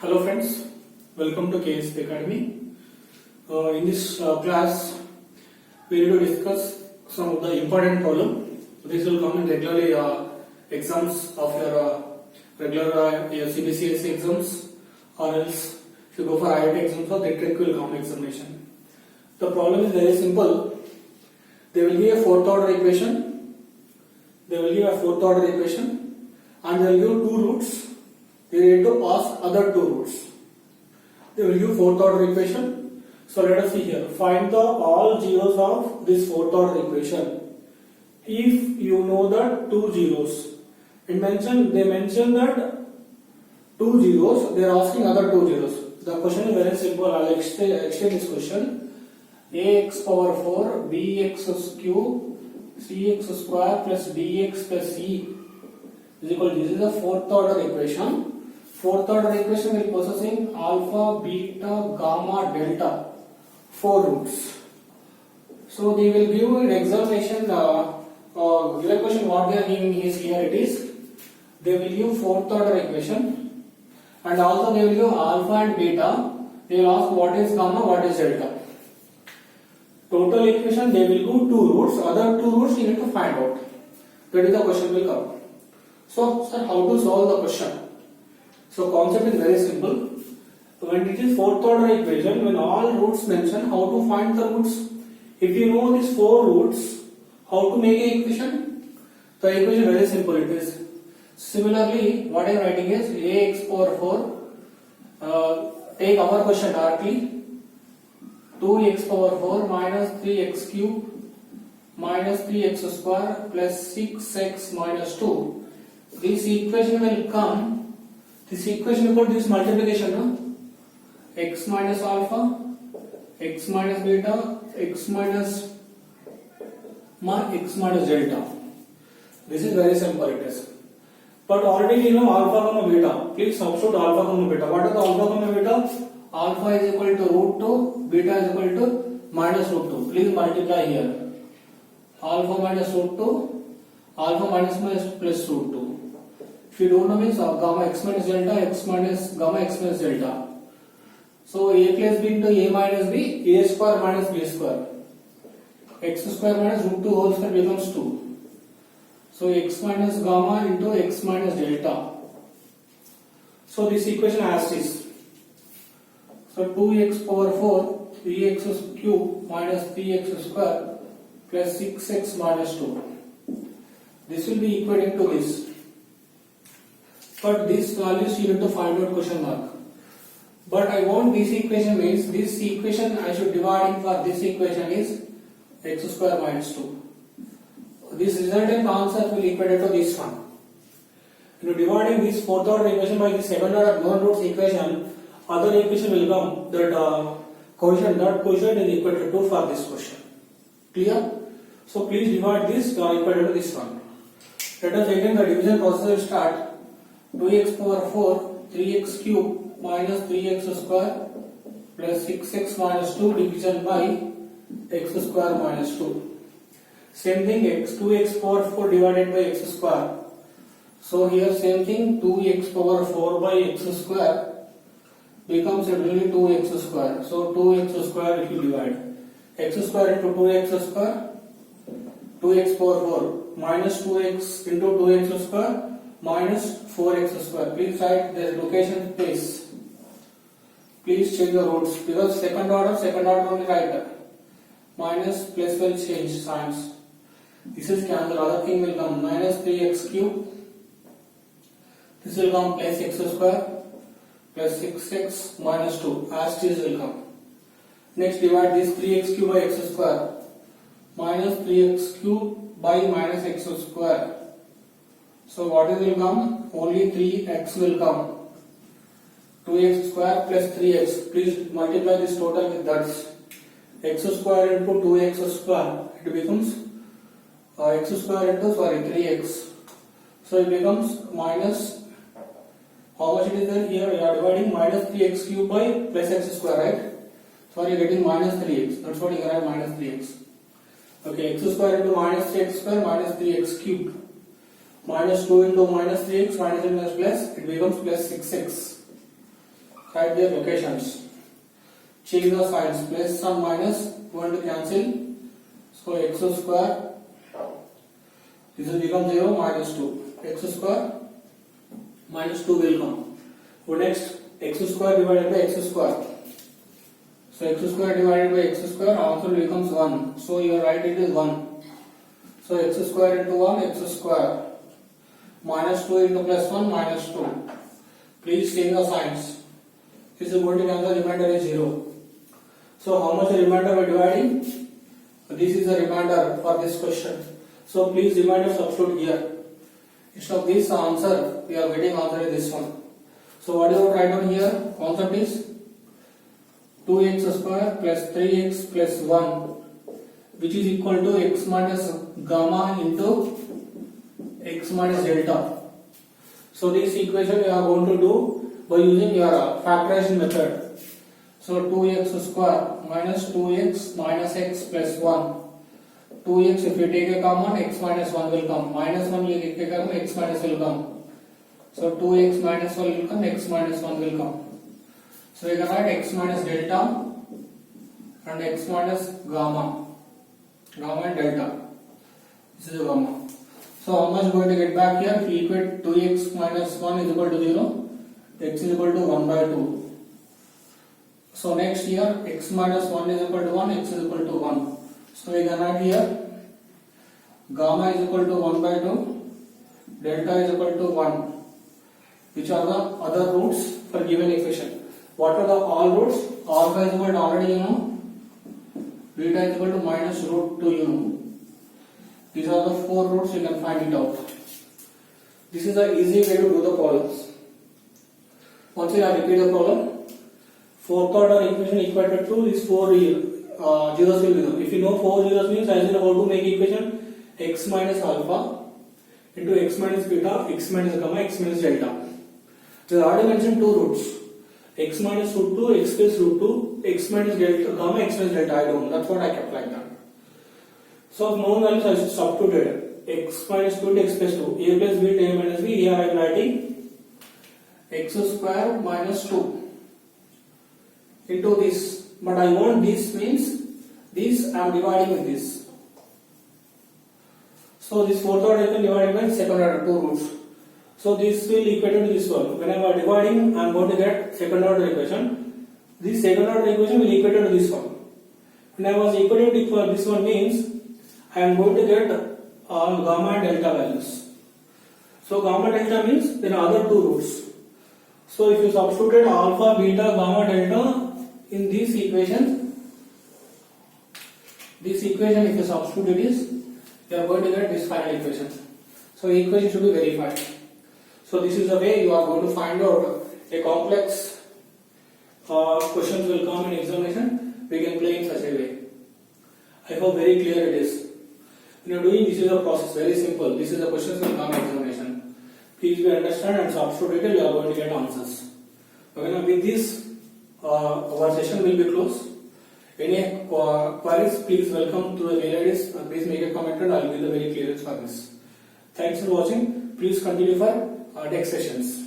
Hello friends, welcome to KSP Academy. In this class, we will discuss some of the important problem. This will come in regularly exams of your regular CBCS exams, or else if you go for IIT exams or that will come examination. The problem is very simple. They will give a fourth order equation. And they will give two roots. They need to pass other two roots. They will give fourth order equation. So let us see here. Find the all zeros of this fourth order equation. If you know the two zeros, they mentioned that two zeros. They are asking other two zeros. The question is very simple. I will extend this question. Ax power 4 bx cube cx square plus dx plus c is equal to, this is the fourth order equation. Fourth order equation will possessing alpha, beta, gamma, delta, four roots. So they will give an examination. Given question what they are giving is here it is. They will give fourth order equation, and also they will give alpha and beta. They will ask what is gamma, what is delta. Total equation they will give two roots. Other two roots you need to find out. That is the question will come. So sir, how to solve the question? So concept is very simple. When it is fourth order equation, when all roots mention, how to find the roots? If you know these four roots, how to make an equation? The equation is very simple. It is similarly what I am writing is ax power 4. Take our question directly. 2x power 4 minus 3x cube minus 3x square plus 6x minus 2. This equation will come. This equation about this multiplication, no? X minus alpha, x minus beta, x minus delta. This is very simple it is. But already you know alpha comma beta. Please substitute alpha comma beta. What is the alpha comma beta? Alpha is equal to root 2, beta is equal to minus root 2. Please multiply here. Alpha minus root 2, alpha minus plus root 2. If you don't know means gamma x minus delta, x minus gamma x minus delta. So a plus b into a minus b, a square minus b square. X square minus root 2 whole square becomes 2. So x minus gamma into x minus delta. So this equation as is. So 2x power 4, 3x cube minus 3x square plus 6x minus 2. This will be equating to this. But these values you need to find out question mark. But I want this equation means this equation I should dividing for this equation is x square minus 2. This resultant answer will equate to this one. You know, dividing this fourth order equation by this second order known roots equation, other equation will come that quotient is equal to 2 for this question. Clear? So please divide this equal to this one. Let us again the division process will start. 2x power 4, 3x cube minus 3x square plus 6x minus 2 division by x square minus 2. Same thing 2x power 4 divided by x square. So here same thing 2x power 4 by x square becomes really 2x square. So 2x square if you divide. X square into 2x square, 2x power 4 minus 2x into 2x square minus 4x square. Please write the location place. Please change the roots because second order only write. Minus plus will change signs. This is cancel. Other thing will come minus 3x cube. This will come plus x square plus 6x minus 2. As it is will come. Next divide this 3x cube by x square minus 3x cube by minus x square. So what will come? Only 3x will come. 2x square plus 3x. Please multiply this total with that. X square into 2x square. It becomes x square into 3x. So it becomes minus. How much it is there? Here we are dividing minus 3x cube by plus x square, right? So you are getting minus 3x. That's what you have minus 3x. Okay, x square into minus 3x square minus 3x cube. Minus 2 into minus 3x minus plus, it becomes plus 6x. write their locations. Change the signs, plus and minus going to cancel. So x square, this will become 0, minus 2. X square minus 2 will come. So next, x square divided by x square. So x square divided by x square also becomes 1. So you write it is 1. So x square into 1, x square. Minus 2 into plus 1, minus 2. Please change the signs. This is going to cancel, remainder is 0. So how much remainder we are dividing? This is the remainder for this question. So please remainder substitute here. Instead of this answer, we are getting answer is this one. So what is our write down here? Concept is 2x square plus 3x plus 1, which is equal to x minus gamma into x minus delta. So this equation we are going to do by using your factorization method. So 2x square minus 2x minus x plus 1. 2x if you take a common, x minus 1 will come. Minus 1 you take a common, x minus will come. So 2x minus 1 will come, x minus 1 will come. So we can write x minus delta and x minus gamma. Gamma and delta. This is the gamma. So how much going to get back here? If you equate 2x minus 1 is equal to 0, x is equal to 1 by 2. So next here, x minus 1 is equal to 1, x is equal to 1. So we can write here, gamma is equal to 1 by 2, delta is equal to 1. Which are the other roots for given equation? What are the all roots? Alpha is equal to already you know, beta is equal to minus root 2 you know. These are the 4 roots, you can find it out. This is the easy way to do the problems. Once you have repeat the problem, fourth order equation equated to this 4 zeros will be there. If you know 4 zeros means I know how to make equation x minus alpha into x minus beta, x minus gamma, x minus delta. There are already mentioned 2 roots. X minus root 2, x plus root 2, x minus delta, gamma, x minus delta. I don't know. That's what I kept like that. So known values I substituted x minus 2 to x plus 2, a plus b to a minus b. Here I am writing x square minus 2 into this. But I want this means this I am dividing with this. So this fourth order I can divide by second order 2 roots. So this will equate to this one. When I am dividing, I am going to get second order equation. This second order equation will equate to this one. When I was equating to this one means I am going to get all gamma and delta values. So gamma delta means there are other 2 roots. So if you substitute alpha, beta, gamma, delta in this equation if you substitute this, you are going to get this final equation. So equation should be verified. So this is the way you are going to find out a complex questions will come in examination. We can play in such a way. I hope very clear it is. When you are doing this is a process, very simple. This is the questions will come in examination. Please be understand and substitute it, you are going to get answers. Okay, with this our session will be closed. Any queries, please welcome to the mail IDs. Please make a comment and I will give the very clearance for this. Thanks for watching. Please continue for next sessions.